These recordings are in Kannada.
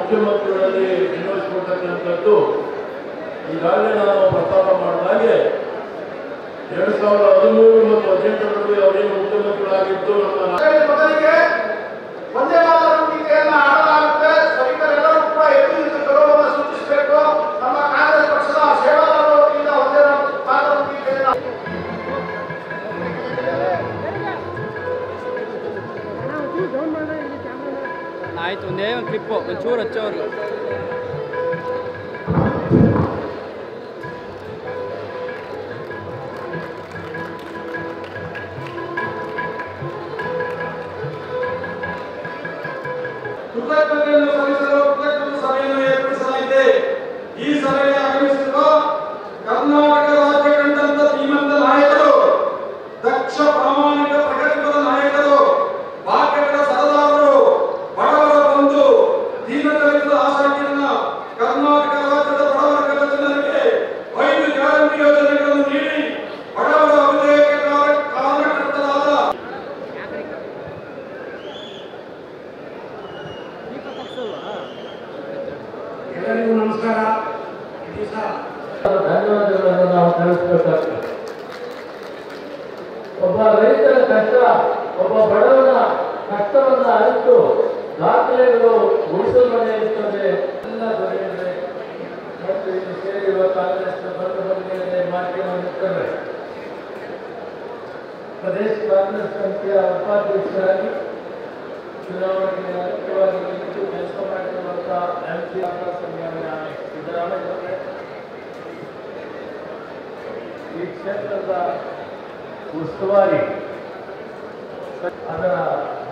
ಮುಖ್ಯಮಂತ್ರಿಗಳಲ್ಲಿ ವಿನಿಯೋಗಿಸಿಕೊಳ್ತಕ್ಕಂಥದ್ದು ಈಗಾಗಲೇ ನಾನು ಪ್ರಸ್ತಾಪ ಮಾಡಿದ ಹಾಗೆ 2013 ಮತ್ತು 2018ರಲ್ಲಿ ಅವರೇನು ಮುಖ್ಯಮಂತ್ರಿಗಳಾಗಿದ್ದು ಮೊದಲಿಗೆ ಒಂದೇ ಮಾತೃ ಟೀಕೆಯನ್ನು ಆಡಲಾಗುತ್ತೆ. ರೈತರೆಲ್ಲರೂ ಕೂಡ ಎದ್ದು ಗೌರವವನ್ನು ಸೂಚಿಸಬೇಕು. ನಮ್ಮ ಕಾಂಗ್ರೆಸ್ ಪಕ್ಷದ ಸೇವಾದಾರರ ವತಿಯಿಂದ ಒಂದೇ ಮಾತೃ ಟೀಕೆಯನ್ನು ಆಯ್ತು. ಒಂದೇ ಒಂದು ಕ್ಲಿಪ್ಪು ಒಂಚೂರು ಹಚ್ಚೋರು ಕೃತಜ್ಞತೆಯನ್ನು ಸಲ್ಲಿಸಲು ಕೃತಜ್ಞತಾ ಸಭೆಯನ್ನು ಏರ್ಪಡಿಸಲಾಗಿದೆ. ಈ ಸಭೆಗೆ ಆಗಮಿಸಿರುವ ಕರ್ನಾಟಕ ರಾಜ್ಯ ಕಂಡಂತ ಶ್ರೀಮಂತ ನಾಯಕರು, ದಕ್ಷ ಪ್ರಾಮಾಣಿಕ ಪ್ರಗತಿಪರ ನಾಯಕರು, ಭಾಗ್ಯಗಳ ಸರದಾರರು, ಬಡವರ ಬಂಧು, ದೀನದಲಿತರ ಆಸಕ್ತಿಯನ್ನ ಕರ್ನಾಟಕ ರಾಜ್ಯದ ಬಡವರ್ಗದ ಜನರಿಗೆ 5 ಗ್ಯಾರಂಟಿ ಯೋಜನೆಗಳನ್ನು ನೀಡಿ ಬಡವರ ಅಭ್ಯುದಯಕ್ಕೆ ಕಾರಣಕರ್ತರಾದ ಎಲ್ಲರಿಗೂ ನಮಸ್ಕಾರ. ಧನ್ಯವಾದಗಳನ್ನು ನಾವು ತಿಳಿಸಬೇಕಾಗ್ತದೆ. ಒಬ್ಬ ರೈತರ ಕಷ್ಟ, ಒಬ್ಬ ಬಡವನ ಕಷ್ಟವನ್ನ ಅರಿತು ದಾಖಲೆಗಳು ಉಳಿಸಲ್ಪಡೆ ಇರ್ತದೆ. ಎಲ್ಲ ದೊರೆಯುತ್ತದೆ ಮತ್ತು ಇಲ್ಲಿ ಸೇರಿರುವ ಕಾಂಗ್ರೆಸ್ನ ಬಂಧುಗಳಿಗೆ ಮಾಧ್ಯಮಿದ್ದಾರೆ. ಪ್ರದೇಶ ಕಾಂಗ್ರೆಸ್ ಸಮಿತಿಯ ಉಪಾಧ್ಯಕ್ಷರಾಗಿ ಚುನಾವಣೆಗೆ ಅಗತ್ಯವಾಗಿ ನಿಂತು ಕೆಲಸ ಮಾಡಿರುವಂತಹ MP ಸಿದ್ದರಾಮಯ್ಯ ಈ ಕ್ಷೇತ್ರದ ಉಸ್ತುವಾರಿ, ಅದರ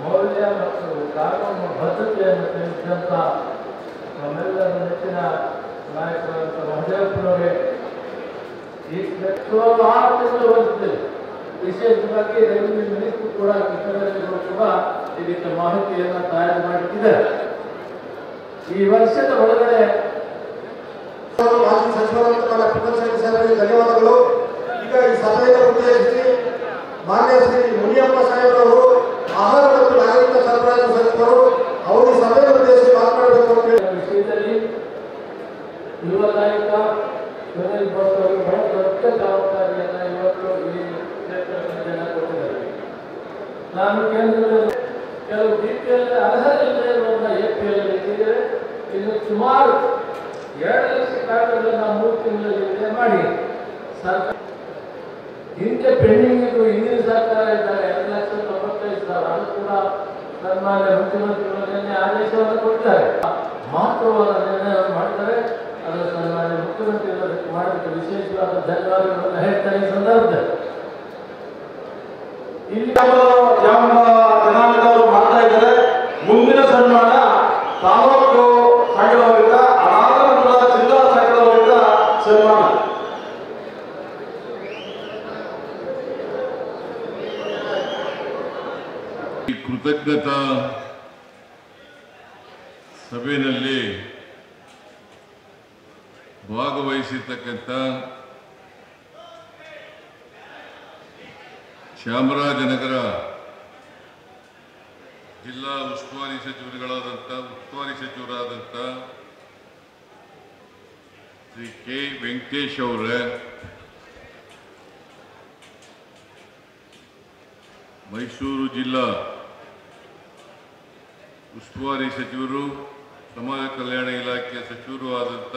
ಮೌಲ್ಯ ಮತ್ತು ಕಾನೂನು ಬದ್ಧತೆಯನ್ನು ತಿಳಿಸಿದಂಥ ನಮ್ಮೆಲ್ಲರ ನೆಚ್ಚಿನ ನಾಯಕರಾದಂಥ ಮಹದೇವಪ್ಪನವರೇ, ಈ ಕ್ಷೇತ್ರ 6 ತಿಂಗಳು ಹೋಗುತ್ತಿದೆ. ವಿಶೇಷವಾಗಿ ರೆವಿನ್ಯೂ ಮಿನಿಸ್ಟರ್ ಕೂಡ ಕಿಶೋರರು ಕೂಡ ಇದಕ್ಕೆ ಮಾಹಿತಿಯನ್ನು ತಯಾರು ಮಾಡುತ್ತಿದ್ದಾರೆ. ಈ ವರ್ಷದ ಒಳಗಡೆ ಮಾಜಿ ಸಚಿವರಾದ ಪುಟ್ಟಸ್ವಾಮಿ ಸಾಹೇಬರಿಗೆ ಧನ್ಯವಾದಗಳು. ಈಗ ಈ ಸಭೆಯನ್ನು ಉದ್ದೇಶಿಸಿ ಮಾನ್ಯ ಶ್ರೀ ಮುನಿಯಪ್ಪ ಸಾಹೇಬರವರು, ಆಹಾರ ಮತ್ತು ನಾಗರಿಕ ಸರಬರಾಜು ಸಚಿವರು, ಅವರು ಈ ಸಭೆಯನ್ನು ಉದ್ದೇಶಿಸಿ ಮಾತನಾಡಬೇಕು ಅಂತ ಹೇಳಿ ವಿಷಯದಲ್ಲಿ ಯುವ ನಾಯಕ ಸುನೀಲ್ ಬೋಸ್ ಅವರು ಬಹಳ ದೊಡ್ಡ ಜವಾಬ್ದಾರಿಯನ್ನು ಇವತ್ತು ಈ ಕ್ಷೇತ್ರದಲ್ಲಿ ಜನ ಕೊಟ್ಟಿದ್ದಾರೆ. ನಾನು ಕೇಂದ್ರದಲ್ಲಿ ಕೆಲವು ರೀತಿಯಲ್ಲಿ ಅರ್ಹರಿಲ್ಲದೆ ಇರುವಂಥ APL ಇಟ್ಟಿದ್ದೇವೆ. ಇನ್ನು ಸುಮಾರು 2 ಲಕ್ಷ ಕಾಗದಗಳನ್ನು 3 ತಿಂಗಳಲ್ಲಿ ಮಾಡಿ ಸರ್ಕಾರ ಹಿಂದೆ ಪೆಂಡಿಂಗ್ ಇದ್ದು ಹಿಂದಿನ ಸರ್ಕಾರ ಇದ್ದಾರೆ 2,95,000 ಅದು ಕೂಡ ಸನ್ಮಾನ್ಯ ಮುಖ್ಯಮಂತ್ರಿಗಳು ನಿನ್ನೆ ಆದೇಶವನ್ನು ಕೊಟ್ಟಿದ್ದಾರೆ. ಮಹತ್ವವಾದ ನಿರ್ಣಯವನ್ನು ಮಾಡ್ತಾರೆ. ಅದು ಸನ್ಮಾನ್ಯ ಮುಖ್ಯಮಂತ್ರಿಗಳು ಮಾಡೋದಕ್ಕೆ ವಿಶೇಷವಾದ ಧನ್ಯವಾದಗಳನ್ನು ಹೇಳ್ತಾರೆ. ಈ ಸಂದರ್ಭದಲ್ಲಿ ಇಲ್ಲಿ ಜನಾಂಗದವರು ಮಾಡ್ತಾ ಇದ್ದಾರೆ. ಮುಂದಿನ ಸನ್ಮಾನ ತಾಲೂಕು ಸಂಘದವರಿಂದ, ಅದಾದ ನಂತರ ಜಿಲ್ಲಾ ಸಂಘದವರಿಂದ ಸನ್ಮಾನ. ಈ ಕೃತಜ್ಞತಾ ಸಭೆಯಲ್ಲಿ ಭಾಗವಹಿಸಿರ್ತಕ್ಕಂಥ ಚಾಮರಾಜನಗರ ಜಿಲ್ಲಾ ಉಸ್ತುವಾರಿ ಸಚಿವರಾದಂಥ ಶ್ರೀ ಕೆ ವೆಂಕಟೇಶ್ ಅವರೇ, ಮೈಸೂರು ಜಿಲ್ಲಾ ಉಸ್ತುವಾರಿ ಸಚಿವರು, ಸಮಾಜ ಕಲ್ಯಾಣ ಇಲಾಖೆಯ ಸಚಿವರು ಆದಂಥ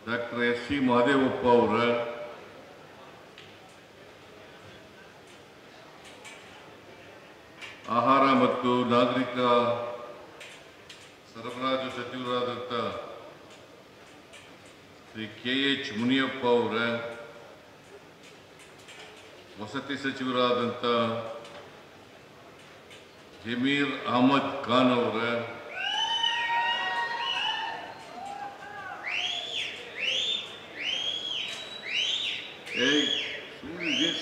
ಡಾಕ್ಟರ್ SC ಮಹದೇವಪ್ಪ ಅವರ, ಆಹಾರ ಮತ್ತು ನಾಗರಿಕ ಸರಬರಾಜು ಸಚಿವರಾದಂಥ ಶ್ರೀ KH ಮುನಿಯಪ್ಪ ಅವರ, ವಸತಿ ಸಚಿವರಾದಂಥ ಜಮೀರ್ ಅಹಮದ್ ಖಾನ್ ಅವರ,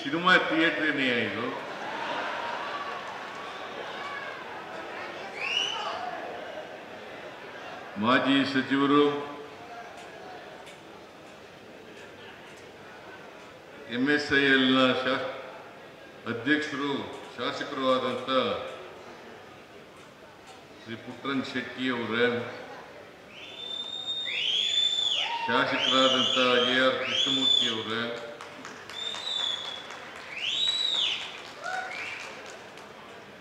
ಸಿನಿಮಾ ಥಿಯೇಟ್ರೇನೇ ಇದು, ಮಾಜಿ ಸಚಿವರು MSILನ ಅಧ್ಯಕ್ಷರು ಶಾಸಕರು ಆದಂಥ ಶ್ರೀ ಪುಟ್ಟರಂಗ ಶೆಟ್ಟಿ ಅವರೇ, ಶಾಸಕರಾದಂಥ AR ಕೃಷ್ಣಮೂರ್ತಿ ಅವರೇ,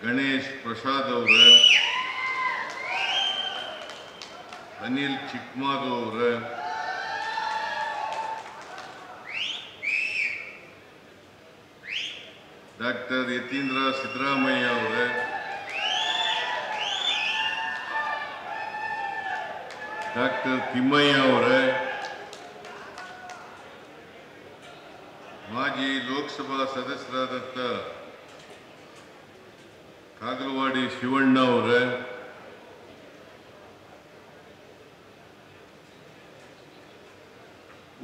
ಗಣೇಶ್ ಪ್ರಸಾದ್ ಅವರೇ, ಅನಿಲ್ ಚಿಕ್ಮಾದು ಅವರೇ, ಡಾಕ್ಟರ್ ಯತೀಂದ್ರ ಸಿದ್ದರಾಮಯ್ಯ ಅವರೇ, ಡಾಕ್ಟರ್ ತಿಮ್ಮಯ್ಯ ಅವರೇ, ಮಾಜಿ ಲೋಕಸಭಾ ಸದಸ್ಯರಾದಂಥ ಕಾಗಲವಾಡಿ ಶಿವಣ್ಣ ಅವರೇ,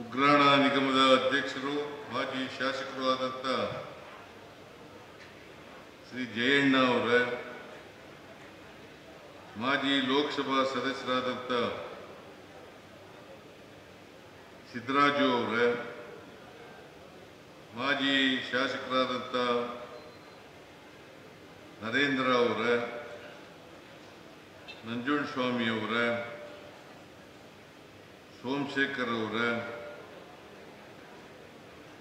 ಉಗ್ರಾಣ ನಿಗಮದ ಅಧ್ಯಕ್ಷರು ಮಾಜಿ ಶಾಸಕರು ಆದಂಥ ಶ್ರೀ ಜಯಣ್ಣ ಅವರೇ, ಮಾಜಿ ಲೋಕಸಭಾ ಸದಸ್ಯರಾದಂಥ ಸಿದ್ದರಾಜು ಅವರೇ, ಮಾಜಿ ಶಾಸಕರಾದಂಥ ನರೇಂದ್ರ ಅವರೇ, ನಂಜುಂಡಸ್ವಾಮಿ ಅವರೇ, ಸೋಮಶೇಖರ್ ಅವರೇ,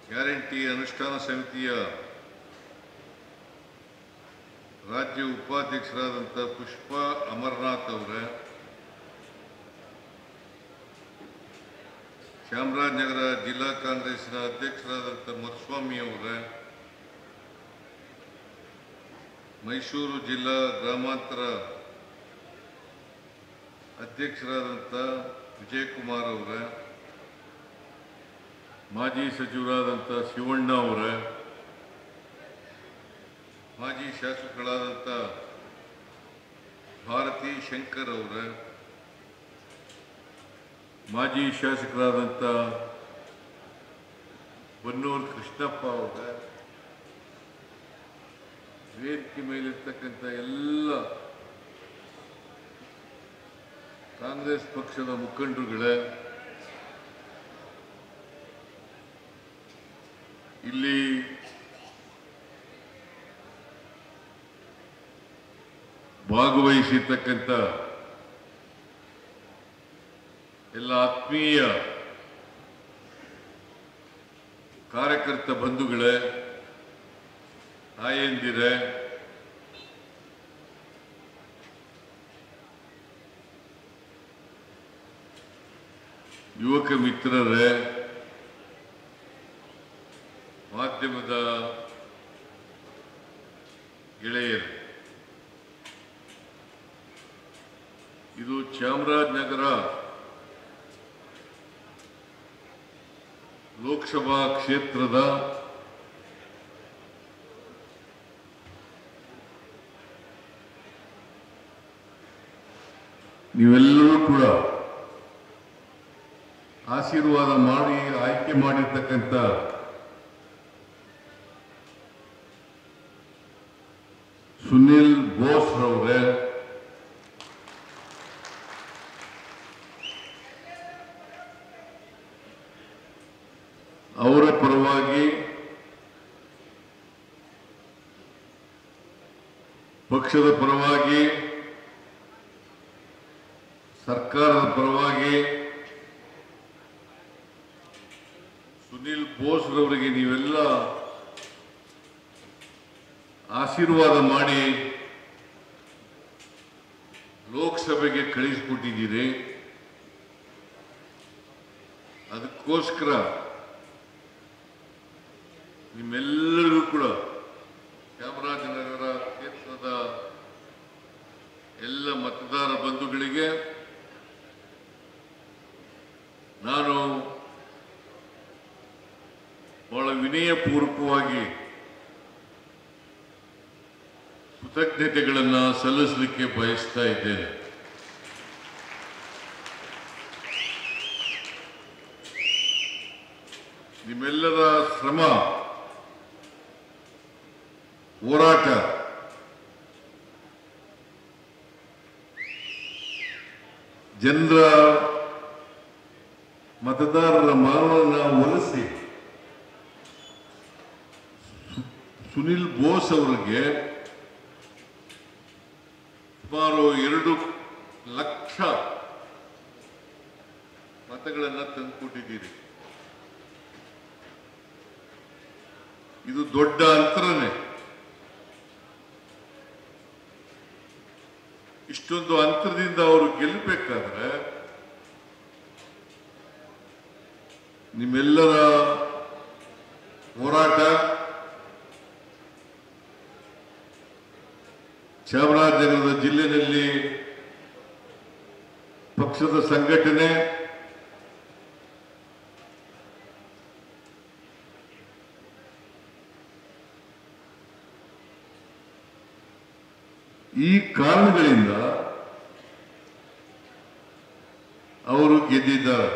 ಗ್ಯಾರಂಟಿ ಅನುಷ್ಠಾನ ಸಮಿತಿಯ ರಾಜ್ಯ ಉಪಾಧ್ಯಕ್ಷರಾದಂಥ ಪುಷ್ಪಾ ಅಮರನಾಥ್ ಅವರೇ, ಚಾಮರಾಜನಗರ ಜಿಲ್ಲಾ ಕಾಂಗ್ರೆಸ್ನ ಅಧ್ಯಕ್ಷರಾದಂಥ ಮರುಸ್ವಾಮಿ ಅವರೇ, ಮೈಸೂರು ಜಿಲ್ಲಾ ಗ್ರಾಮಾಂತರ ಅಧ್ಯಕ್ಷರಾದಂಥ ವಿಜಯಕುಮಾರ್ ಅವರೇ, ಮಾಜಿ ಸಚಿವರಾದಂಥ ಶಿವಣ್ಣ ಅವರೇ, ಮಾಜಿ ಶಾಸಕರಾದಂಥ ಭಾರತಿ ಶಂಕರ್ ಅವರೇ, ಮಾಜಿ ಶಾಸಕರಾದಂಥ ಬನ್ನೂರು ಕೃಷ್ಣಪ್ಪ ಅವರೇ, ವೇದಿಕೆ ಮೇಲಿರ್ತಕ್ಕಂಥ ಎಲ್ಲ ಕಾಂಗ್ರೆಸ್ ಪಕ್ಷದ ಮುಖಂಡರುಗಳೇ, ಇಲ್ಲಿ ಭಾಗವಹಿಸಿರ್ತಕ್ಕಂಥ ಎಲ್ಲ ಆತ್ಮೀಯ ಕಾರ್ಯಕರ್ತ ಬಂಧುಗಳೇ, ತಾಯಂದಿರೇ, ಯುವಕ ಮಿತ್ರರೇ, ಮಾಧ್ಯಮದ ಗೆಳೆಯರು, ಇದು ಚಾಮರಾಜನಗರ ಲೋಕಸಭಾ ಕ್ಷೇತ್ರದ ನೀವೆಲ್ಲರೂ ಕೂಡ ಆಶೀರ್ವಾದ ಮಾಡಿ ಆಯ್ಕೆ ಮಾಡಿರ್ತಕ್ಕಂಥ ಸುನಿಲ್ ಬೋಸ್ ರವರೇ, ಅವರ ಪರವಾಗಿ ಪಕ್ಷದ ಪರವಾಗಿ ಸರ್ಕಾರದ ಪರವಾಗಿ ಸುನಿಲ್ ಬೋಸ್ ರವರಿಗೆ ನೀವೆಲ್ಲ ಆಶೀರ್ವಾದ ಮಾಡಿ ಲೋಕಸಭೆಗೆ ಕಳಿಸಿಕೊಟ್ಟಿದ್ದೀರಿ. ಅದಕ್ಕೋಸ್ಕರ ನಿಮ್ಮೆಲ್ಲರಿಗೂ ಕೂಡ ಚಾಮರಾಜನಗರ ಕ್ಷೇತ್ರದ ಎಲ್ಲ ಮತದಾರ ಬಂಧುಗಳಿಗೆ ನಾನು ಬಹಳ ವಿನಯಪೂರ್ವಕವಾಗಿ ಕೃತಜ್ಞತೆಗಳನ್ನು ಸಲ್ಲಿಸಲಿಕ್ಕೆ ಬಯಸ್ತಾ ಇದ್ದೇನೆ. ನಿಮ್ಮೆಲ್ಲರ ಶ್ರಮ, ಹೋರಾಟ ಜನರ ಮತದಾರರ ಮನವನ್ನು ಒಲಿಸಿ ಸುನಿಲ್ ಬೋಸ್ ಅವರಿಗೆ ಸುಮಾರು 2 ಲಕ್ಷ ಮತಗಳನ್ನು ತಂದುಕೊಟ್ಟಿದ್ದೀರಿ. ಇದು ದೊಡ್ಡ ಅಂತರನೇ. ಇಷ್ಟೊಂದು ಅಂತರದಿಂದ ಅವರು ಗೆಲ್ಲಬೇಕಾದ್ರೆ ನಿಮ್ಮೆಲ್ಲರ ಹೋರಾಟ, ಚಾಮರಾಜನಗರ ಜಿಲ್ಲೆಯಲ್ಲಿ ಪಕ್ಷದ ಸಂಘಟನೆ, ಈ ಕಾರಣಗಳಿಂದ ಅವರು ಗೆದ್ದಿದ್ದಾರೆ.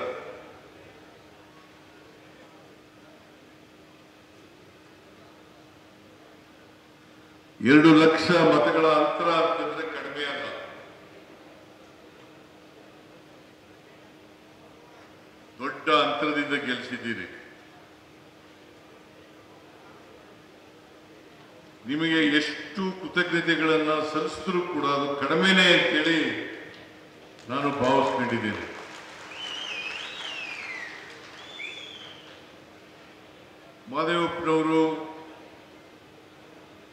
ಎರಡು ಲಕ್ಷ ಮತಗಳ ಅಂತರ ಅಂತಂದ್ರೆ ಕಡಿಮೆ ಅಲ್ಲ. ದೊಡ್ಡ ಅಂತರದಿಂದ ಗೆಲ್ಲಿಸಿದ್ದೀರಿ. ನಿಮಗೆ ಎಷ್ಟು ಕೃತಜ್ಞತೆಗಳನ್ನ ಸಲ್ಲಿಸಿದ್ರು ಕೂಡ ಅದು ಕಡಿಮೆನೇ ಅಂತೇಳಿ ನಾನು ಭಾವಿಸ್ಕೊಂಡಿದ್ದೇನೆ. ಮಾದೇವಪ್ಪನವರು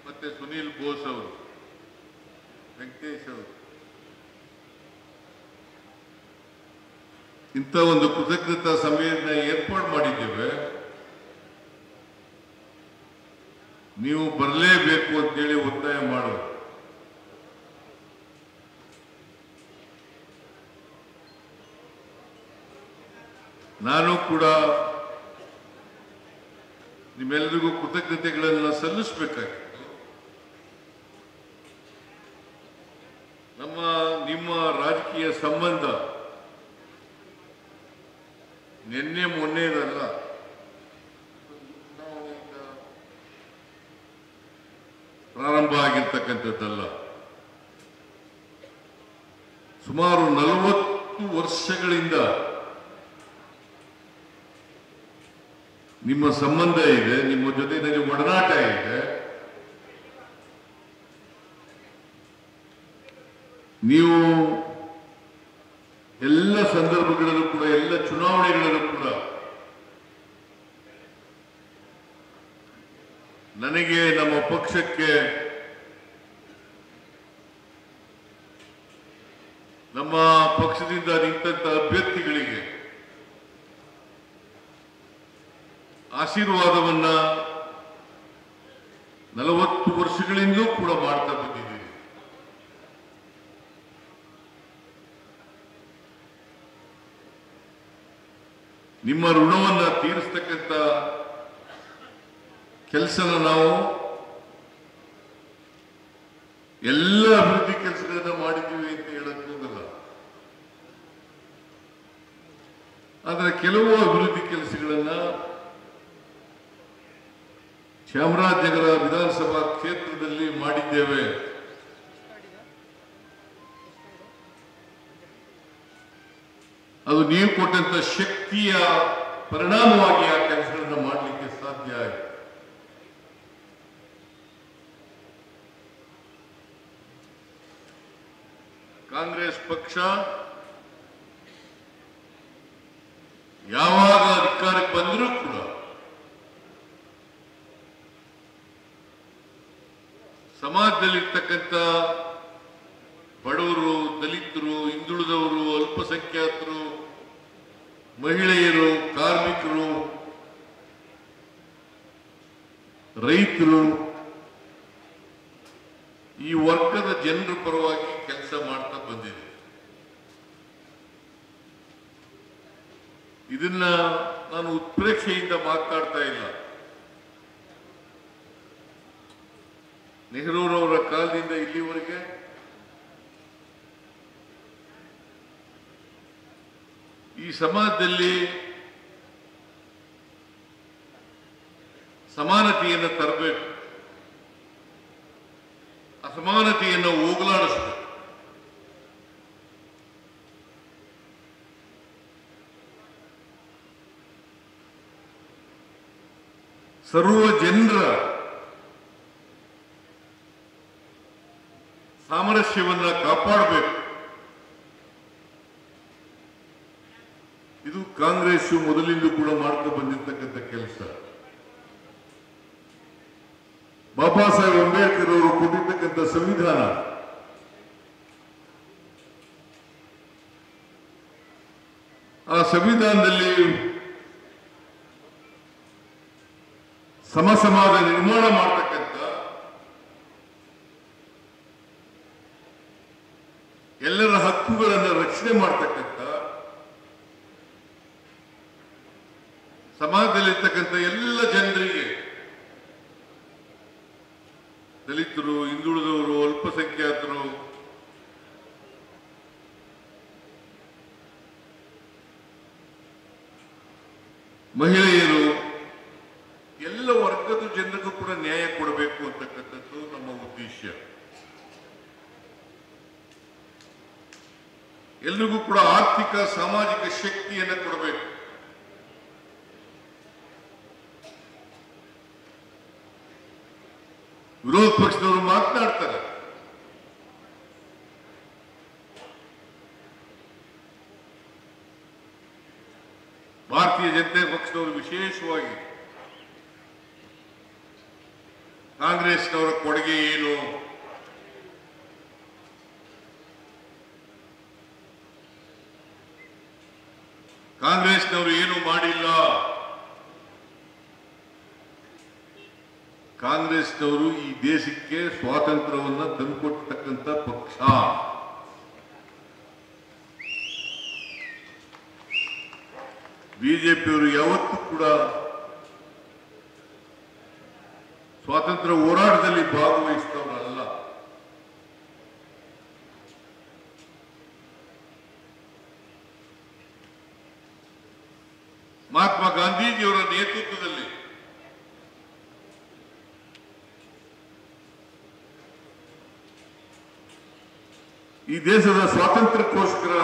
ಮತ್ತೆ ಸುನೀಲ್ ಬೋಸ್ ಅವರು, ವೆಂಕಟೇಶ್ ಅವರು ಇಂಥ ಒಂದು ಕೃತಜ್ಞತಾ ಸಭೆಯನ್ನ ಏರ್ಪಾಡು ಮಾಡಿದ್ದೇವೆ. ನೀವು ಬರಲೇಬೇಕು ಅಂತೇಳಿ ಒತ್ತಾಯ ಮಾಡೋದು. ನಾನು ಕೂಡ ನಿಮ್ಮೆಲ್ಲರಿಗೂ ಕೃತಜ್ಞತೆಗಳನ್ನು ಸಲ್ಲಿಸಬೇಕಾಗಿತ್ತು. ನಿಮ್ಮ ರಾಜಕೀಯ ಸಂಬಂಧ ನಿನ್ನೆ ಮೊನ್ನೆದಲ್ಲ, ಪ್ರಾರಂಭ ಆಗಿರ್ತಕ್ಕಂಥದ್ದಲ್ಲ. ಸುಮಾರು 40 ವರ್ಷಗಳಿಂದ ನಿಮ್ಮ ಸಂಬಂಧ ಇದೆ, ನಿಮ್ಮ ಜೊತೆ ನನಗೆ ಒಡನಾಟ ಇದೆ. ನೀವು ಎಲ್ಲ ಸಂದರ್ಭಗಳಲ್ಲೂ ಕೂಡ, ಎಲ್ಲ ಚುನಾವಣೆಗಳಲ್ಲೂ ಕೂಡ ನನಗೆ, ನಮ್ಮ ಪಕ್ಷಕ್ಕೆ, ನಮ್ಮ ಪಕ್ಷದಿಂದ ನಿಂತ ಅಭ್ಯರ್ಥಿಗಳಿಗೆ ಆಶೀರ್ವಾದವನ್ನ 40 ವರ್ಷಗಳಿಂದಲೂ ಕೂಡ ಮಾಡ್ತಾ ಬಂದಿದ್ದೀರಿ. ನಿಮ್ಮ ಋಣವನ್ನ ತೀರಿಸ್ತಕ್ಕಂಥ ಕೆಲಸನ ನಾವು ಎಲ್ಲ ಅಭಿವೃದ್ಧಿ ಕೆಲಸಗಳನ್ನ ಮಾಡಿದ್ದೀವಿ ಅಂತ ಹೇಳಕ್ ಹೋಗಲ್ಲ. ಆದರೆ ಕೆಲವು ಅಭಿವೃದ್ಧಿ ಕೆಲಸಗಳನ್ನ ಚಾಮರಾಜನಗರ ವಿಧಾನಸಭಾ ಕ್ಷೇತ್ರದಲ್ಲಿ ಮಾಡಿದ್ದೇವೆ. ಅದು ನೀವು ಕೊಟ್ಟಂತ ಶಕ್ತಿಯ ಪರಿಣಾಮವಾಗಿ ಆ ಕೆಲಸಗಳನ್ನು ಮಾಡಲಿಕ್ಕೆ ಸಾಧ್ಯ ಆಯಿತು. ಕಾಂಗ್ರೆಸ್ ಪಕ್ಷ ಯಾವಾಗ ಅಧಿಕಾರಕ್ಕೆ ಬಂದರೂ ಕೂಡ ಸಮಾಜದಲ್ಲಿರ್ತಕ್ಕಂಥ ಬಡವರು, ದಲಿತರು, ಹಿಂದುಳಿದವರು, ಅಲ್ಪಸಂಖ್ಯಾತರು, ಮಹಿಳೆಯರು, ಕಾರ್ಮಿಕರು, ರೈತರು, ಈ ವರ್ಗದ ಜನರ ಪರವಾಗಿ ಕೆಲಸ ಮಾಡ್ತಾ ಬಂದಿದೆ. ಇದನ್ನ ನಾನು ಉತ್ಪ್ರೇಕ್ಷೆಯಿಂದ ಮಾತನಾಡ್ತಾ ಇಲ್ಲ. ನೆಹರೂರವರ ಕಾಲದಿಂದ ಇಲ್ಲಿವರೆಗೆ ಈ ಸಮಾಜದಲ್ಲಿ ಸಮಾನತೆಯನ್ನು ತರಬೇಕು, ಅಸಮಾನತೆಯನ್ನು ಹೋಗಲಾಡಿಸಬೇಕು. ಸರ್ವ ಜನರ ಸಾಮರಸ್ಯವನ್ನ ಕಾಪಾಡಬೇಕು. ಇದು ಕಾಂಗ್ರೆಸ್ ಮೊದಲಿಂದ ಕೂಡ ಮಾಡ್ತಾ ಬಂದಿರತಕ್ಕಂಥ ಕೆಲಸ. ಬಾಬಾ ಸಾಹೇಬ್ ಅಂಬೇಡ್ಕರ್ ಅವರು ಕೊಟ್ಟಿರ್ತಕ್ಕಂಥ ಸಂವಿಧಾನ ಆ ಸಂವಿಧಾನದಲ್ಲಿ ಸಮಾಜ ನಿರ್ಮಾಣ ಮಾಡತಕ್ಕಂಥ ಎಲ್ಲರ ಹಕ್ಕುಗಳನ್ನು ರಕ್ಷಣೆ ಮಾಡತಕ್ಕಂಥ ಸಮಾಜದಲ್ಲಿರ್ತಕ್ಕಂಥ ಎಲ್ಲ ಜನರಿಗೆ ದಲಿತರು, ಹಿಂದುಳಿದವರು, ಅಲ್ಪಸಂಖ್ಯಾತರು, ಮಹಿಳೆಯರು, ಎಲ್ಲ ವರ್ಗದ ಜನರಿಗೂ ಕೂಡ ನ್ಯಾಯ ಕೊಡಬೇಕು ಅಂತಕ್ಕಂಥದ್ದು ನಮ್ಮ ಉದ್ದೇಶ. ಎಲ್ರಿಗೂ ಕೂಡ ಆರ್ಥಿಕ ಸಾಮಾಜಿಕ ಶಕ್ತಿಯನ್ನು ಕೊಡಬೇಕು. ವಿರೋಧ ಪಕ್ಷದವರು ಮಾತನಾಡ್ತಾರೆ, ಭಾರತೀಯ ಜನತಾ ಪಕ್ಷದವರು ವಿಶೇಷವಾಗಿ ಕಾಂಗ್ರೆಸ್ನವರ ಕೊಡುಗೆ ಏನು, ಕಾಂಗ್ರೆಸ್ನವರು ಏನು ಮಾಡಿಲ್ಲ, ಕಾಂಗ್ರೆಸ್ನವರು ಈ ದೇಶಕ್ಕೆ ಸ್ವಾತಂತ್ರ್ಯವನ್ನು ತಂದುಕೊಟ್ಟತಕ್ಕಂಥ ಪಕ್ಷ. ಬಿಜೆಪಿಯವರು ಯಾವತ್ತೂ ಕೂಡ ಸ್ವಾತಂತ್ರ್ಯ ಹೋರಾಟದಲ್ಲಿ ಭಾಗವಹಿಸಿದವರಲ್ಲ. ಮಹಾತ್ಮ ಗಾಂಧೀಜಿಯವರ ನೇತೃತ್ವದಲ್ಲಿ ಈ ದೇಶದ ಸ್ವಾತಂತ್ರ್ಯಕ್ಕೋಸ್ಕರ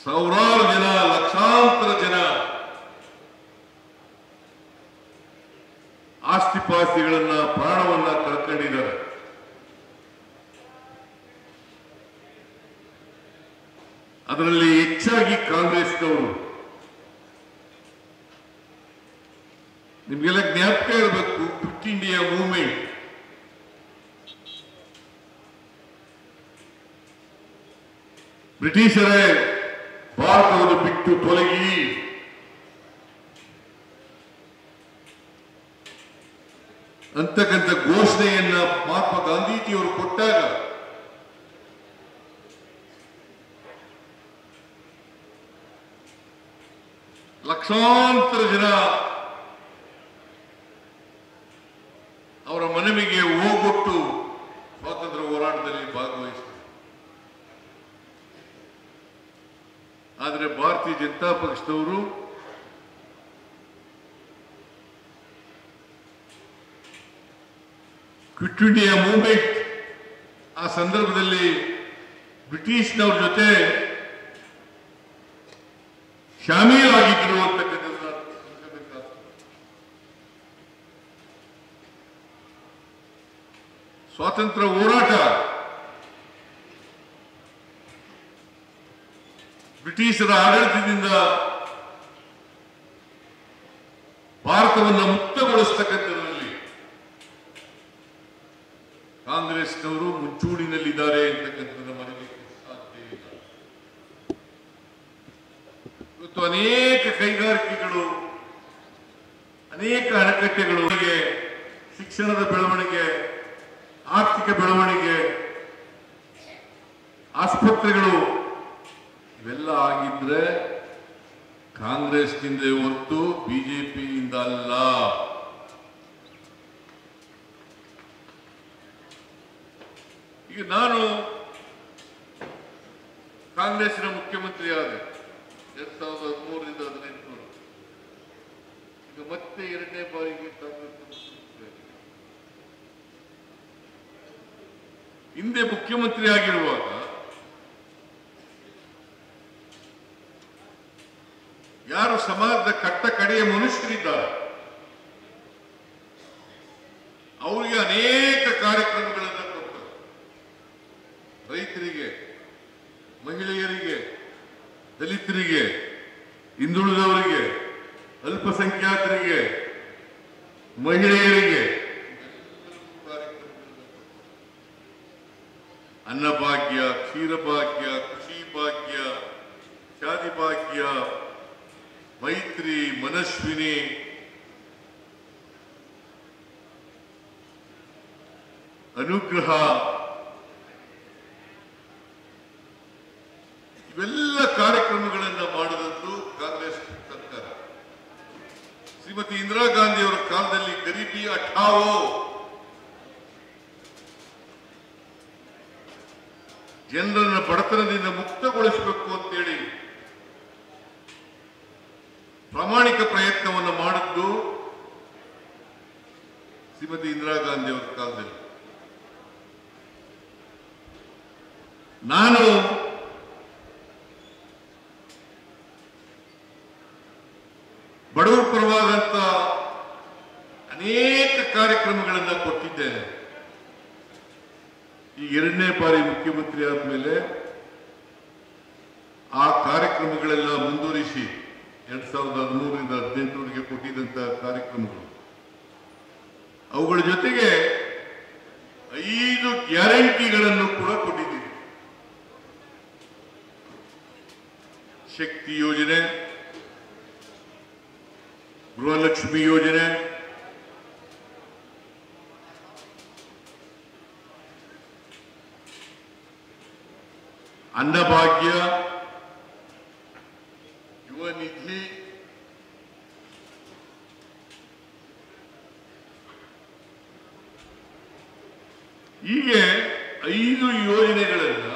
ಸಾವಿರಾರು ಜನ, ಲಕ್ಷಾಂತರ ಜನ ಆಸ್ತಿಪಾಸ್ತಿಗಳನ್ನ, ಪ್ರಾಣವನ್ನ ಕಳ್ಕೊಂಡಿದ್ದಾರೆ. ಅದರಲ್ಲಿ ಹೆಚ್ಚಾಗಿ ಕಾಂಗ್ರೆಸ್ನವರು. ನಿಮ್ಗೆಲ್ಲ ಜ್ಞಾಪಕ ಇರಬೇಕು, ಕ್ವಿಟ್ ಇಂಡಿಯಾ ಮೂವ್ಮೆಂಟ್ ಬ್ರಿಟಿಷರೇ ಭಾರತವನ್ನು ಬಿಟ್ಟು ತೊಲಗಿ, ಅಂತಕ್ಕಂಥ ಘೋಷಣೆಯನ್ನ ಮಹಾತ್ಮ ಗಾಂಧೀಜಿಯವರು ಕೊಟ್ಟಾಗ ಲಕ್ಷಾಂತರ ಜನ ಅವರ ಮನವಿಗೆ ಹೋಗೊಟ್ಟು ಸ್ವಾತಂತ್ರ್ಯ ಹೋರಾಟದಲ್ಲಿ ಭಾಗವಹಿಸಿದರು. ಆದರೆ ಭಾರತೀಯ ಜನತಾ ಪಕ್ಷದವರು ಕ್ವಿಟ್ ಇಂಡಿಯಾ ಮೂವ್ಮೆಂಟ್ ಆ ಸಂದರ್ಭದಲ್ಲಿ ಬ್ರಿಟಿಷ್ನವ್ರ ಜೊತೆ ಶಾಮೀಲಾಗಿದ್ರು ಅಂತಕ್ಕಂಥದ್ದು. ಸ್ವಾತಂತ್ರ್ಯ ಹೋರಾಟ ಬ್ರಿಟಿಷರ ಆಡಳಿತದಿಂದ ಭಾರತವನ್ನು ಮುಕ್ತಗೊಳಿಸತಕ್ಕಂಥದ್ರಲ್ಲಿ ಕಾಂಗ್ರೆಸ್ನವರು ಮುಂಚೂಣಿನಲ್ಲಿದ್ದಾರೆ ಅಂತಕ್ಕಂಥದ್ದು ಮರೆಯಲಿಕ್ಕೆ ಸಾಧ್ಯ ಇಲ್ಲ. ಇವತ್ತು ಅನೇಕ ಕೈಗಾರಿಕೆಗಳು, ಅನೇಕ ಅಣೆಕಟ್ಟೆಗಳು, ಶಿಕ್ಷಣದ ಬೆಳವಣಿಗೆ, ಆರ್ಥಿಕ ಬೆಳವಣಿಗೆ, ಆಸ್ಪತ್ರೆಗಳು ಇವೆಲ್ಲ ಆಗಿದ್ರೆ ಕಾಂಗ್ರೆಸ್ನಿಂದ ಹೊರತು ಬಿಜೆಪಿಯಿಂದ ಅಲ್ಲ. ಈಗ ನಾನು ಕಾಂಗ್ರೆಸ್ನ ಮುಖ್ಯಮಂತ್ರಿ ಆದೆ 2013ರಿಂದ 2018. ಈಗ ಮತ್ತೆ ಎರಡನೇ ಬಾರಿಗೆ ಕಾಂಗ್ರೆಸ್ ಮುಖ್ಯಮಂತ್ರಿ. ಹಿಂದೆ ಮುಖ್ಯಮಂತ್ರಿ ಆಗಿರುವಾಗ ಯಾರು ಸಮಾಜದ ಕಟ್ಟ ಕಡೆಯ ಮನುಷ್ಯರಿದ್ದಾರೆ ಅವರಿಗೆ ಅನೇಕ ಕಾರ್ಯಕ್ರಮಗಳನ್ನು ಕೊಟ್ಟರು. ರೈತರಿಗೆ ಮಹಿಳೆಯರಿಗೆ, ದಲಿತರಿಗೆ, ಹಿಂದುಳಿದವರಿಗೆ, ಅಲ್ಪಸಂಖ್ಯಾತರಿಗೆ, ಮಹಿಳೆಯರಿಗೆ ಅನ್ನಭಾಗ್ಯ, ಕ್ಷೀರಭಾಗ್ಯ, ಕೃಷಿ ಭಾಗ್ಯ, ಶಾದಿ ಭಾಗ್ಯ, ಮೈತ್ರಿ, ಮನಸ್ವಿನಿ, ಅನುಗ್ರಹ ಇವೆಲ್ಲ ಕಾರ್ಯಕ್ರಮಗಳನ್ನು ಮಾಡಿದದ್ದು ಕಾಂಗ್ರೆಸ್ ಸರ್ಕಾರ. ಶ್ರೀಮತಿ ಇಂದಿರಾ ಗಾಂಧಿ ಅವರ ಕಾಲದಲ್ಲಿ ಗರೀಬಿ ಹಠಾವೋ, ಜನರನ್ನ ಬಡತನದಿಂದ ಮುಕ್ತಗೊಳಿಸಬೇಕು ಅಂತೇಳಿ ಪ್ರಾಮಾಣಿಕ ಪ್ರಯತ್ನವನ್ನು ಮಾಡಿದ್ದು ಶ್ರೀಮತಿ ಇಂದಿರಾ ಗಾಂಧಿ ಅವರ ಕಾಲದಲ್ಲಿ. ನಾನು ಬಡವರ ಪರವಾದಂತ ಅನೇಕ ಕಾರ್ಯಕ್ರಮಗಳನ್ನು ಕೊಟ್ಟಿದ್ದೇನೆ. ಈ ಎರಡನೇ ಬಾರಿ ಮುಖ್ಯಮಂತ್ರಿ ಆದ್ಮೇಲೆ ಆ ಕಾರ್ಯಕ್ರಮಗಳೆಲ್ಲ ಮುಂದುವರಿಸಿ 2013ರಿಂದ 2018 ಕೊಟ್ಟಿದ್ದಂತಹ ಕಾರ್ಯಕ್ರಮಗಳು, ಅವುಗಳ ಜೊತೆಗೆ 5 ಗ್ಯಾರಂಟಿಗಳನ್ನು ಕೂಡ ಕೊಟ್ಟಿದ್ದೀವಿ. ಶಕ್ತಿ ಯೋಜನೆ, ಗೃಹಲಕ್ಷ್ಮಿ ಯೋಜನೆ, ಅನ್ನಭಾಗ್ಯ, ಯುವ ನಿಧಿ, ಹೀಗೆ 5 ಯೋಜನೆಗಳನ್ನ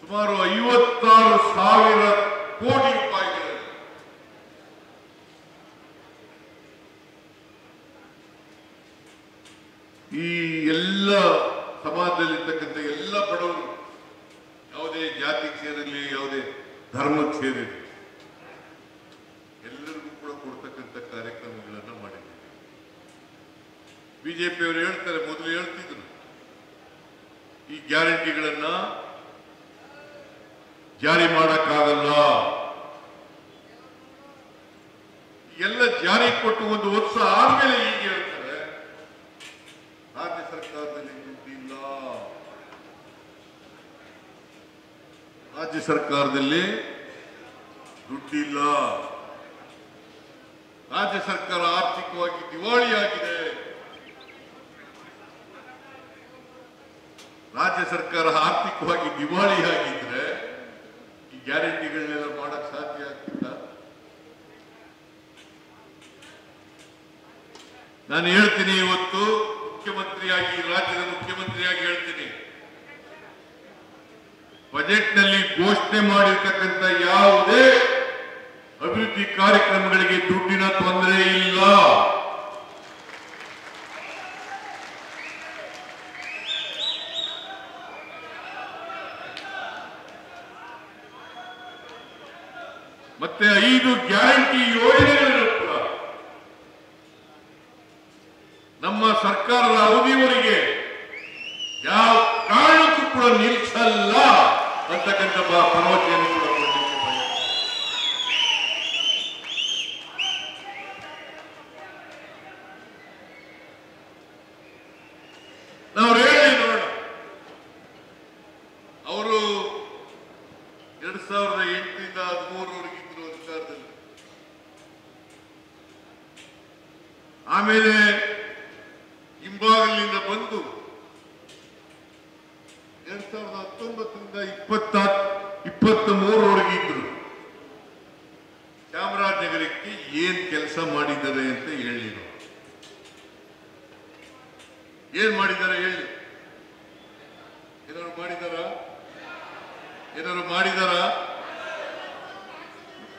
ಸುಮಾರು 56,000 ಕೋಟಿ ರೂಪಾಯಿಗಳನ್ನು ಈ ಎಲ್ಲ ಸಮಾಜದಲ್ಲಿರ್ತಕ್ಕಂಥ ಎಲ್ಲ ಬಡವರು, ಯಾವುದೇ ಜಾತಿಗೆ ಸೇರಿರಲಿ, ಯಾವುದೇ ಧರ್ಮಕ್ಕೆ ಸೇರಿರಲಿ, ಎಲ್ಲರಿಗೂ ಕೂಡ ಕೊಡ್ತಕ್ಕಂಥ ಕಾರ್ಯಕ್ರಮಗಳನ್ನು ಮಾಡಿದ್ದೀವಿ. ಬಿಜೆಪಿಯವರು ಹೇಳ್ತಾರೆ, ಮೊದಲು ಹೇಳ್ತಿದ್ರು ಈ ಗ್ಯಾರಂಟಿಗಳನ್ನ ಜಾರಿ ಮಾಡಕ್ಕಾಗಲ್ಲ, ಎಲ್ಲ ಜಾರಿ ಕೊಟ್ಟು 1 ವರ್ಷ ಆದ್ಮೇಲೆ ಈಗ ಹೇಳ್ತಾರೆ ರಾಜ್ಯ ಸರ್ಕಾರದಲ್ಲಿ ದುಡ್ಡಿಲ್ಲ, ರಾಜ್ಯ ಸರ್ಕಾರದಲ್ಲಿ ದುಡ್ಡಿಲ್ಲ, ರಾಜ್ಯ ಸರ್ಕಾರ ಆರ್ಥಿಕವಾಗಿ ದಿವಾಳಿಯಾಗಿದೆ, ರಾಜ್ಯ ಸರ್ಕಾರ ಆರ್ಥಿಕವಾಗಿ ದಿವಾಳಿಯಾಗಿದ್ರೆ ಈ ಗ್ಯಾರಂಟಿಗಳನ್ನೆಲ್ಲ ಮಾಡಕ್ ಸಾಧ್ಯ ಆಗ್ತಿಲ್ಲ. ನಾನು ಹೇಳ್ತೀನಿ, ಇವತ್ತು ಮುಖ್ಯಮಂತ್ರಿಯಾಗಿ, ರಾಜ್ಯದ ಮುಖ್ಯಮಂತ್ರಿಯಾಗಿ ಹೇಳ್ತೀನಿ, ಬಜೆಟ್ನಲ್ಲಿ ಘೋಷಣೆ ಮಾಡಿರ್ತಕ್ಕಂಥ ಯಾವುದೇ ಅಭಿವೃದ್ಧಿ ಕಾರ್ಯಕ್ರಮಗಳಿಗೆ ದುಡ್ಡಿನ ತೊಂದರೆ ಇಲ್ಲ. ಮತ್ತೆ 5 ಗ್ಯಾರಂಟಿ ಯೋಜನೆಗಳನ್ನು ಕೂಡ ನಮ್ಮ ಸರ್ಕಾರದ ಅವಧಿವರೆಗೆ ಯಾವ ಕಾರಣಕ್ಕೂ ಕೂಡ ನಿಲ್ಲಿಸಲ್ಲ ಅಂತಕ್ಕಂಥ ಭರವಸೆಯನ್ನು ಕೂಡ ಕೊಡಲಿಕ್ಕೆ ನಾವು ಹೇಳಿ ನೋಡೋಣ. ಅವರು 2008ರಿಂದ 2013 ಅಧಿಕಾರದಲ್ಲಿ, ಆಮೇಲೆ ಹಿಂಬಾಗಿಲಿನಿಂದ ಬಂದು 2019ರಿಂದ 2023 ಇದ್ರು. ಚಾಮರಾಜನಗರಕ್ಕೆ ಏನ್ ಕೆಲಸ ಮಾಡಿದ್ದಾರೆ ಅಂತ ಹೇಳಿ, ಏನ್ ಮಾಡಿದ್ದಾರೆ ಹೇಳಿ? ಏನಾದ್ರು ಮಾಡಿದಾರ?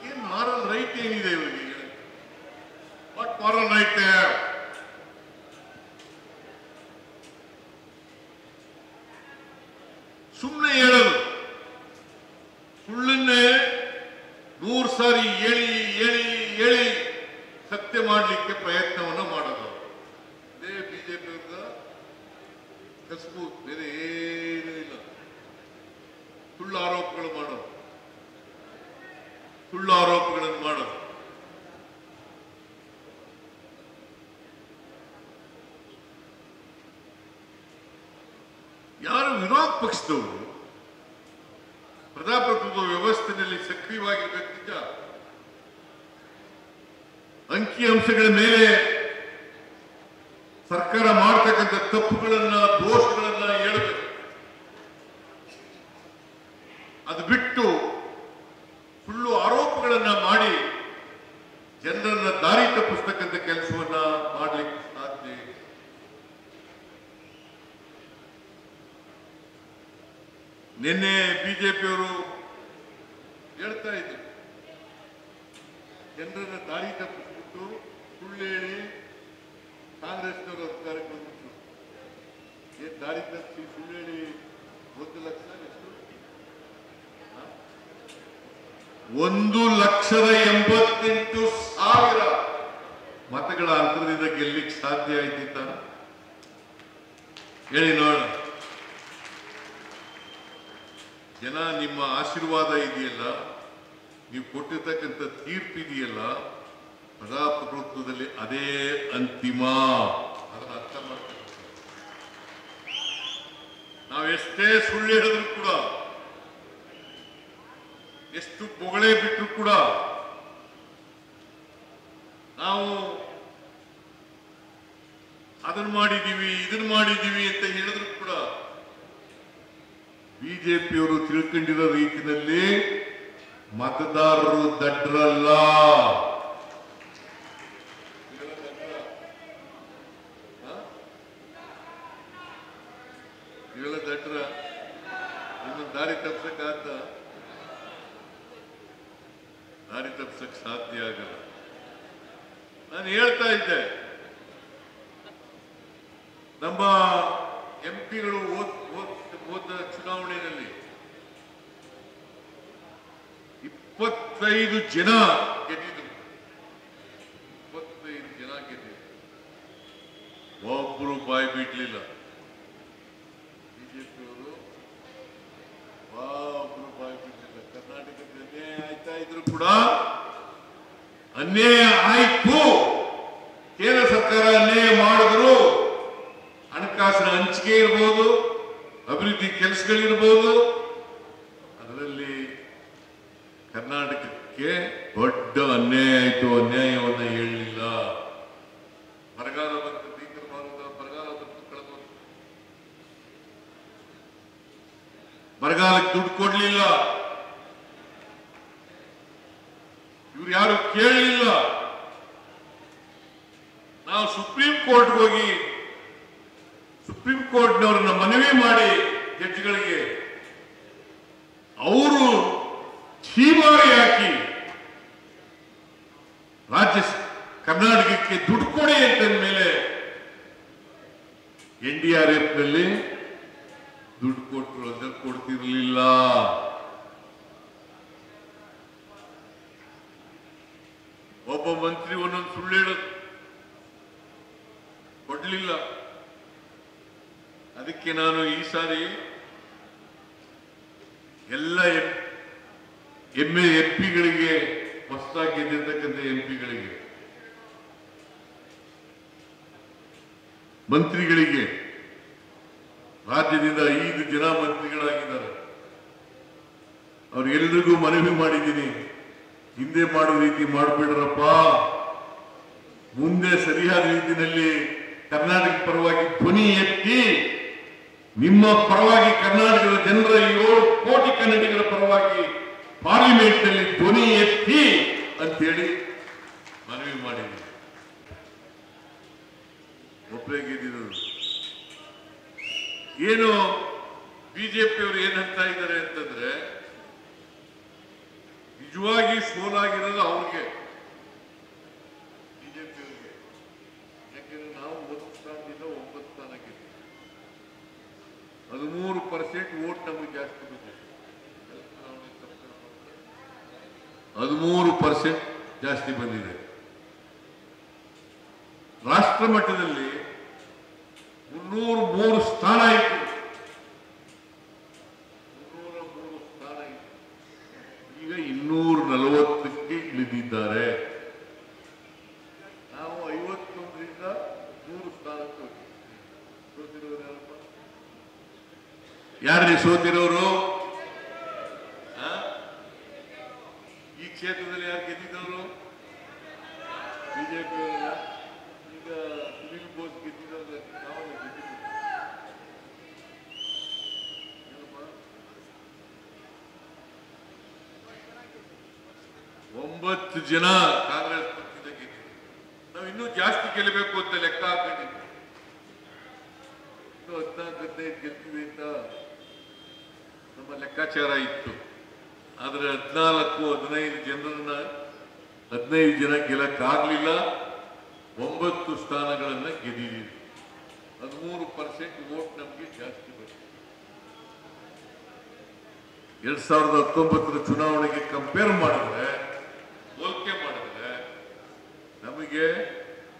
ಏನ್ ಮಾರಲ್ ರೈಟ್ ಏನಿದೆ ಇವರಿಗೆ? What moral right? ಸುಮ್ಮನೆ ಹೇಳೋದು, ಸುಳ್ಳನ್ನೇ 100 ಸಾರಿ ಹೇಳಿ ಸತ್ಯ ಮಾಡಲಿಕ್ಕೆ ಪ್ರಯತ್ನವನ್ನು ಮಾಡೋದು. ಇದೇ ಬಿಜೆಪಿ ಕಸಬು, ಬೇರೆ ಏನೂ ಇಲ್ಲ. ಸುಳ್ಳು ಆರೋಪಗಳು ಮಾಡೋದು, ಸುಳ್ಳು ಆರೋಪಗಳನ್ನು ಮಾಡೋದು. ಯಾರು ವಿರೋಧ ಪಕ್ಷದವರು ಪ್ರಜಾಪ್ರಭುತ್ವ ವ್ಯವಸ್ಥೆಯಲ್ಲಿ ಸಕ್ರಿಯವಾಗಿರಬೇಕು. ನಿಜ, ಅಂಕಿಅಂಶಗಳ ಮೇಲೆ ಸರ್ಕಾರ ಮಾಡತಕ್ಕಂಥ ತಪ್ಪುಗಳನ್ನ, ದೋಷಗಳನ್ನ ಹೇಳಬೇಕು. ಅದು ಬಿಟ್ಟು ಸುಳ್ಳು ಆರೋಪಗಳನ್ನ ಮಾಡಿ ಜನರನ್ನ ದಾರಿ ತಪ್ಪಿಸ್ತಕ್ಕಂಥ ಕೆಲಸವನ್ನ ಮಾಡಲಿಕ್ಕೆ ಸಾಧ್ಯ ಇಲ್ಲ. ನಿನ್ನೆ ಬಿಜೆಪಿಯವರು ಹೇಳ್ತಾ ಇದ್ರು, ಜನರನ್ನ ದಾರಿ ತಪ್ಪಿಸ್ಬಿಟ್ಟು ಸುಳ್ಳು ಹೇಳಿ ಕಾಂಗ್ರೆಸ್ನವರು ಅಧಿಕಾರಕ್ಕೆ ಬಂದ್ಬಿಟ್ರು. ಏನ್ ದಾರಿ ತಪ್ಪಿಸಿ ಸುಳ್ಳು ಹೇಳಿ 1 ಲಕ್ಷ ಎಷ್ಟು 1,88,000 ಮತಗಳ ಅಂತರದಿಂದ ಗೆಲ್ಲಿಕ್ಕೆ ಸಾಧ್ಯ ಆಯ್ತಿತ್ತ? ಹೇಳಿ ನೋಡೋಣ. ಜನ ನಿಮ್ಮ ಆಶೀರ್ವಾದ ಇದೆಯಲ್ಲ, ನೀವು ಕೊಟ್ಟಿರ್ತಕ್ಕಂಥ ತೀರ್ಪಿದೆಯಲ್ಲ, ಪ್ರಜಾಪ್ರಭುತ್ವದಲ್ಲಿ ಅದೇ ಅಂತಿಮ. ಅದನ್ನ ಅರ್ಥ ಮಾಡ್ತೀವಿ. ನಾವು ಎಷ್ಟೇ ಸುಳ್ಳು ಹೇಳಿದ್ರು ಕೂಡ, ಎಷ್ಟು ಬೊಗಳೆ ಬಿಟ್ಟರು ಕೂಡ, ನಾವು ಅದನ್ನ ಮಾಡಿದೀವಿ ಇದನ್ನ ಮಾಡಿದೀವಿ ಅಂತ ಹೇಳಿದ್ರು ಕೂಡ ಬಿಜೆಪಿಯವರು ತಿಳ್ಕೊಂಡಿರೋ ರೀತಿಯಲ್ಲಿ ಮತದಾರರು ದಡ್ರಲ್ಲ. ಇವೆಲ್ಲ ದಡ್ರ ಇನ್ನು ದಾರಿ ತಪ್ಸಕ್ಕಾದ? ದಾರಿ ತಪ್ಸಕ್ ಸಾಧ್ಯ ಆಗಲ್ಲ. ನಾನು ಹೇಳ್ತಾ ಇದ್ದೆ, ನಮ್ಮ ಎಂಪಿಗಳು ಹೋದ ಚುನಾವಣೆಯಲ್ಲಿ 25 ಜನ ಗೆದ್ದಿದ್ರು. 25 ಜನ ಗೆದ್ದಿದ್ರು. ಒಬ್ಬರು ಬಾಯಿ ಬಿಡ್ಲಿಲ್ಲ. ಬಿಜೆಪಿಯವರು ಒಬ್ಬರು ಬಾಯಿ ಬಿಡ್ಲಿಲ್ಲ. ಕರ್ನಾಟಕದಲ್ಲಿ ಅನ್ಯಾಯ ಆಯ್ತಾ ಇದ್ರು ಕೂಡ, ಅನ್ಯಾಯ ಆಯ್ತು, ಕೇಂದ್ರ ಸರ್ಕಾರ ಅನ್ಯಾಯ ಮಾಡಿದ್ರು, ಹಣಕಾಸಿನ ಹಂಚಿಕೆ ಇರ್ಬೋದು, ಅಭಿವೃದ್ಧಿ ಕೆಲಸಗಳಿರ್ಬೋದು, ಅದರಲ್ಲಿ ಕರ್ನಾಟಕಕ್ಕೆ ದೊಡ್ಡ ಅನ್ಯಾಯ ಆಯಿತು. ಅನ್ಯಾಯವನ್ನ ಹೇಳಲಿಲ್ಲ. ಬರಗಾಲ ಬಂತು, ಭೀಕರ ಬರಗಾಲ ಬಂತು, ಕಳೆದು ಬರಗಾಲಕ್ಕೆ ದುಡ್ಡು ಕೊಡ್ಲಿಲ್ಲ. ಇವ್ರು ಯಾರು ಕೇಳಲಿಲ್ಲ. ನಾವು ಸುಪ್ರೀಂ ಕೋರ್ಟ್ ಹೋಗಿ ಸುಪ್ರೀಂ ಕೋರ್ಟ್ನವರನ್ನ ಮನವಿ ಮಾಡಿ ಜಡ್ಜ್ಗಳಿಗೆ ಅವರು ಛೀಮಾರಿ ಹಾಕಿ ರಾಜ್ಯ ಕರ್ನಾಟಕಕ್ಕೆ ದುಡ್ಡು ಕೊಡಿ ಅಂತ ಮೇಲೆ NDRF ನಲ್ಲಿ ದುಡ್ಡು ಕೊಟ್ಟರು, ಅದನ್ನು ಕೊಡ್ತಿರ್ಲಿಲ್ಲ. ಒಬ್ಬ ಮಂತ್ರಿ ಒಂದೊಂದು ಸುಳ್ಳು ಹೇಳೋದು, ಕೊಡ್ಲಿಲ್ಲ. ಅದಕ್ಕೆ ನಾನು ಈ ಸಾರಿ ಎಲ್ಲ ಎಂಪಿಗಳಿಗೆ, ಹೊಸದಾಗಿ ಗೆದ್ದಿರ್ತಕ್ಕಂಥ ಎಂಪಿಗಳಿಗೆ, ಮಂತ್ರಿಗಳಿಗೆ, ರಾಜ್ಯದಿಂದ 5 ಜನ ಮಂತ್ರಿಗಳಾಗಿದ್ದಾರೆ, ಅವ್ರಿಗೆಲ್ಲರಿಗೂ ಮನವಿ ಮಾಡಿದ್ದೀನಿ, ಹಿಂದೆ ಮಾಡೋ ರೀತಿ ಮಾಡಬೇಡ್ರಪ್ಪ. ಮುಂದೆ ಸರಿಯಾದ ರೀತಿಯಲ್ಲಿ ಕರ್ನಾಟಕ ಪರವಾಗಿ ಧ್ವನಿ ಎತ್ತಿ, ನಿಮ್ಮ ಪರವಾಗಿ ಕರ್ನಾಟಕದ ಜನರ 7 ಕೋಟಿ ಕನ್ನಡಿಗರ ಪರವಾಗಿ ಪಾರ್ಲಿಮೆಂಟ್ ನಲ್ಲಿ ಧ್ವನಿ ಎತ್ತಿ ಅಂತೇಳಿ ಮನವಿ ಮಾಡಿದ್ದೀನಿ. ಒಬ್ಬರೇ ಗೆದ್ದಿರೋದು. ಏನು ಬಿಜೆಪಿಯವರು ಏನಂತ ಇದ್ದಾರೆ ಅಂತಂದ್ರೆ, ನಿಜವಾಗಿ ಸೋಲಾಗಿರೋದು ಅವ್ರಿಗೆ, ಬಿಜೆಪಿಯವರಿಗೆ. ಯಾಕೆಂದ್ರೆ ನಾವು 1 ಸ್ಥಾನದಿಂದ 9 ಸ್ಥಾನ ಗೆದ್ದಿದ್ದೀವಿ. 13% ವೋಟ್ ನಮಗೆ ಜಾಸ್ತಿ ಬಂದಿದೆ. 13% ಜಾಸ್ತಿ ಬಂದಿದೆ. ರಾಷ್ಟ್ರ ಮಟ್ಟದಲ್ಲಿ 303 ಸ್ಥಾನ ಇತ್ತು. 303 ಯಾರ್ರಿ ಸೋತಿರೋರು? ಈ ಕ್ಷೇತ್ರದಲ್ಲಿ ಯಾರು ಗೆದ್ದಿದ್ದವರು? ಬಿಜೆಪಿ ಈಗ ಸುನೀಲ್ ಬೋಸ್ ಗೆದ್ದಿರೋದು. ನಾವು ಗೆದ್ದಿದ್ದೀವಿ. 9 ಜನ ಕಾಂಗ್ರೆಸ್ ಪಕ್ಷದ ಗೆದ್ದಿದ್ದೀವಿ. ನಾವು ಇನ್ನೂ ಜಾಸ್ತಿ ಗೆಲ್ಲಬೇಕು ಅಂತ ಲೆಕ್ಕ ಹಾಕೊಂಡಿದ್ವಿ. 14-15 ಗೆಲ್ತೀವಿ ಅಂತ ನಮ್ಮ ಲೆಕ್ಕಾಚಾರ ಇತ್ತು. ಆದ್ರೆ 14-15 ಜನರನ್ನ 15 ಜನ ಗೆಲ್ಲಕ್ಕಾಗ್ಲಿಲ್ಲ. 9 ಸ್ಥಾನಗಳನ್ನ ಗೆದ್ದಿದ್ದೀವಿ. 13% ವೋಟ್ ನಮಗೆ ಜಾಸ್ತಿ ಬಂತು. 2019 ಚುನಾವಣೆಗೆ ಕಂಪೇರ್ ಮಾಡಿದ್ರೆ, ಹೋಲಿಕೆ ಮಾಡಿದ್ರೆ ನಮಗೆ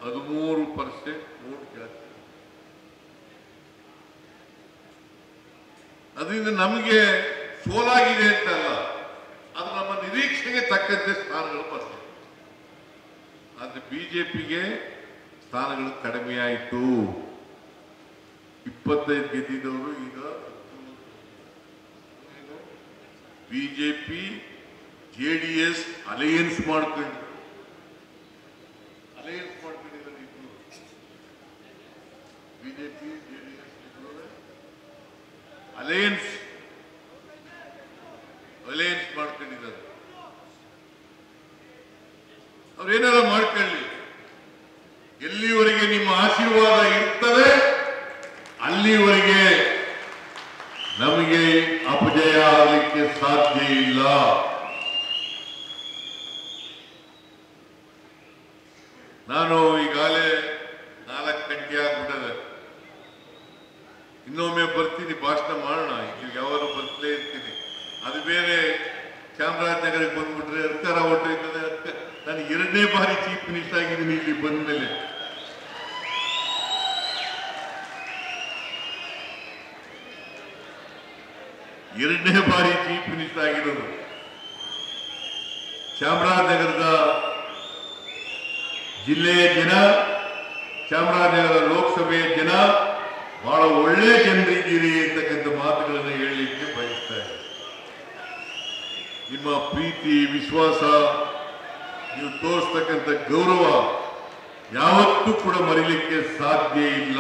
13% ವೋಟ್ ಜಾಸ್ತಿ. ಅದರಿಂದ ನಮಗೆ ಸೋಲಾಗಿದೆ ಅಂತಲ್ಲ, ಅದು ನಮ್ಮ ನಿರೀಕ್ಷೆಗೆ ತಕ್ಕಂತೆ ಸ್ಥಾನಗಳು ಬರ್ತವೆ. ಆದ್ರೆ ಬಿಜೆಪಿಗೆ ಸ್ಥಾನಗಳು ಕಡಿಮೆ ಆಯಿತು. 25 ಗೆದ್ದಿದ್ದವರು ಈಗ ಬಿಜೆಪಿ ಜೆಡಿಎಸ್ ಅಲಯನ್ಸ್ ಮಾಡ್ಕೊಂಡಿದ್ದಾರೆ. ಇಬ್ರು ಬಿಜೆಪಿ ಜೆಡಿಎಸ್ ಅಲಯನ್ಸ್ ಮಾಡ್ಕೊಂಡಿದ್ದಾರೆ. ಅವ್ರೇನಾರ ಮಾಡ್ಕೊಳ್ಳಿ, ಎಲ್ಲಿವರೆಗೆ ನಿಮ್ಮ ಆಶೀರ್ವಾದ ಇರ್ತದೆ ಅಲ್ಲಿವರೆಗೆ ನಮಗೆ ಅಪಜಯ ಆಗಲಿಕ್ಕೆ ಸಾಧ್ಯ ಇಲ್ಲ. ನಾನು ಈಗಾಗಲೇ 4 ಗಂಟೆ ಆಗ್ಬಿಟ್ಟದೆ. ಇನ್ನೊಮ್ಮೆ ಬರ್ತೀನಿ, ಭಾಷಣ ಮಾಡೋಣ. ಈಗ ಯಾವಾಗ ಬರ್ತಲೇ ಇರ್ತೀನಿ. ಅದು ಬೇರೆ ಚಾಮರಾಜನಗರಕ್ಕೆ ಬಂದ್ಬಿಟ್ರೆ ಅರ್ಕಾರ ಹೊಟ್ಟೋಯ್ತದೆ. ನಾನು 2ನೇ ಬಾರಿ ಚೀಫ್ ಮಿನಿಸ್ಟರ್ ಆಗಿದ್ದೀನಿ ಇಲ್ಲಿ ಬಂದ ಮೇಲೆ. ಎರಡನೇ ಬಾರಿ ಚೀಫ್ ಮಿನಿಸ್ಟರ್ ಆಗಿರೋದು. ಚಾಮರಾಜನಗರದ ಜಿಲ್ಲೆಯ ಜನ, ಚಾಮರಾಜನಗರ ಲೋಕಸಭೆಯ ಜನ ಬಹಳ ಒಳ್ಳೆ ಜನರಿದ್ದೀರಿ ಅಂತಕ್ಕಂಥ ಮಾತುಗಳನ್ನು ಹೇಳಲಿಕ್ಕೆ ಬಯಸ್ತಾ ಇದ್ದಾರೆ. ನಿಮ್ಮ ಪ್ರೀತಿ, ವಿಶ್ವಾಸ, ನೀವು ತೋರಿಸ್ತಕ್ಕಂಥ ಗೌರವ ಯಾವತ್ತೂ ಕೂಡ ಮರೀಲಿಕ್ಕೆ ಸಾಧ್ಯ ಇಲ್ಲ.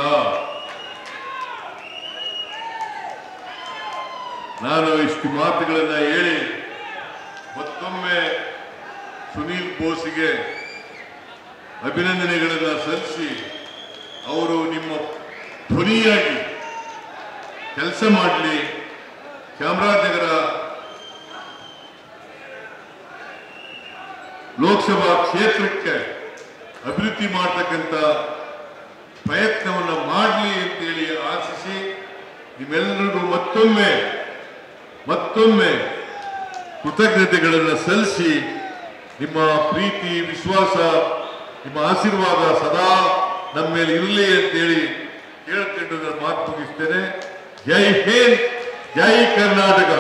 ನಾನು ಇಷ್ಟು ಮಾತುಗಳನ್ನ ಹೇಳಿ ಮತ್ತೊಮ್ಮೆ ಸುನೀಲ್ ಬೋಸ್ಗೆ ಅಭಿನಂದನೆಗಳನ್ನು ಸಲ್ಲಿಸಿ, ಅವರು ನಿಮ್ಮ ಧ್ವನಿಯಾಗಿ ಕೆಲಸ ಮಾಡಲಿ, ಚಾಮರಾಜನಗರ ಲೋಕಸಭಾ ಕ್ಷೇತ್ರಕ್ಕೆ ಅಭಿವೃದ್ಧಿ ಮಾಡತಕ್ಕಂಥ ಪ್ರಯತ್ನವನ್ನು ಮಾಡಲಿ ಅಂತೇಳಿ ಆಶಿಸಿ, ನಿಮ್ಮೆಲ್ಲರಿಗೂ ಮತ್ತೊಮ್ಮೆ ಕೃತಜ್ಞತೆಗಳನ್ನು ಸಲ್ಲಿಸಿ, ನಿಮ್ಮ ಪ್ರೀತಿ, ವಿಶ್ವಾಸ, ನಿಮ್ಮ ಆಶೀರ್ವಾದ ಸದಾ ನಮ್ಮ ಮೇಲೆ ಇರಲಿ ಅಂತೇಳಿ ಕೇಳ್ಕೊಂಡು ನಾನು ಮಾತು ಮುಗಿಸ್ತೇನೆ. ಜೈ ಹಿಂದ್, ಜೈ ಕರ್ನಾಟಕ.